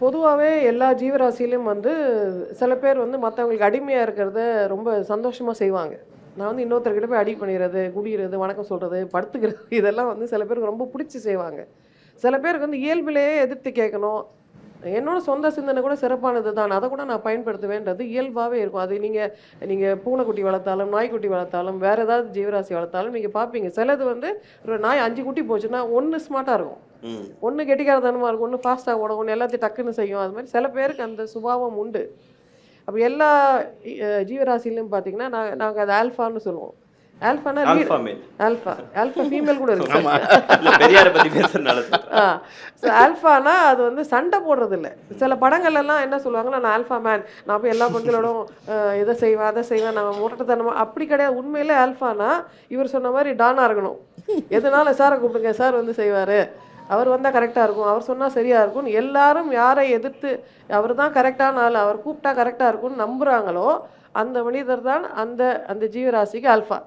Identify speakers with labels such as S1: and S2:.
S1: பொதுவாவே எல்லா ஜீவராசியிலும் வந்து சில பேர் வந்து மத்தவங்களுக்கு அடிமையா இருக்கிறத ரொம்ப சந்தோஷமா செய்வாங்க. நான் வந்து இன்னொருத்தர்கிட்ட போய் அடி பண்ணிறது, குடியிறது, வணக்கம் சொல்றது, படுத்துக்கிறது இதெல்லாம் வந்து சில பேருக்கு ரொம்ப புடிச்சு செய்வாங்க. சில பேருக்கு வந்து இயல்பிலேயே எதிர்த்து கேட்கணும். என்னோட சொந்த சிந்தனை கூட சிறப்பானது தான். அத கூட நான் பயன்படுத்துவேன்றது இயல்பாவே இருக்கும். அது நீங்க நீங்க பூனைக்குட்டி வளர்த்தாலும், நாய்க்குட்டி வளர்த்தாலும், வேற ஏதாவது ஜீவராசி வளர்த்தாலும் நீங்க பார்ப்பீங்க. சிலது வந்து ஒரு நாய் 5 குட்டி போச்சுன்னா, 1 ஸ்மார்ட்டா இருக்கும்.
S2: ம்.
S1: ஒண்ணு கெட்டிக்காரத்தனமா இருக்கும். ஒண்ணு ஃபாஸ்ட்டா ஓடும். ஒண்ணு எல்லாத்தையும் டக்குன்னு செய்யும். அது மாரி சில பேருக்கு அந்த சுபாவம் உண்டு. அப்ப எல்லா ஜீவராசியிலும் பார்த்தீங்கன்னா, நாங்க அத ஆல்ஃபான்னு சொல்லுவோம். ஆல்ஃபான்னா லீட்
S2: ஆல்ஃபா மேல்.
S1: ஆல்ஃபா. ஆல்ஃபா ஃபீமேல் கூட இருக்கு.
S2: ஆமா. இல்ல பெரியார பத்தி பேசுறதுனால சொல்றேன்.
S1: ஆ. ஸோ ஆல்ஃபான்னா அது வந்து சண்டை போடுறதில்ல. சில படங்கள்லலாம் என்ன சொல்லுவாங்கன்னா, நான் ஆல்ஃபா மேன். நான் போய் எல்லா பெண்களோடும் இத செய்வேன், அத செய்வேன். நான் முரட்டுத்தனமா அப்படி கிடையாது. உண்மையிலே ஆல்ஃபான்னா, இவர் சொன்ன மாரி டானா இருக்கணும். எதுனாலும் சார கூப்பிடுங்க. சார் வந்து செய்வாரு. அவர் வந்தா கரெக்ட்டா இருக்கும். அவர் சொன்னா சரியா இருக்கும்னு எல்லாரும் யாரை எதிர்த்து அவர் தான் கரெக்ட்டான ஆளு. அவர் கூப்பிட்டா கரெக்ட்டா இருக்கும்னு நம்புறாங்களோ, அந்த மனிதர் தான் அந்த அந்த ஜீவராசிக்கு ஆல்ஃபா.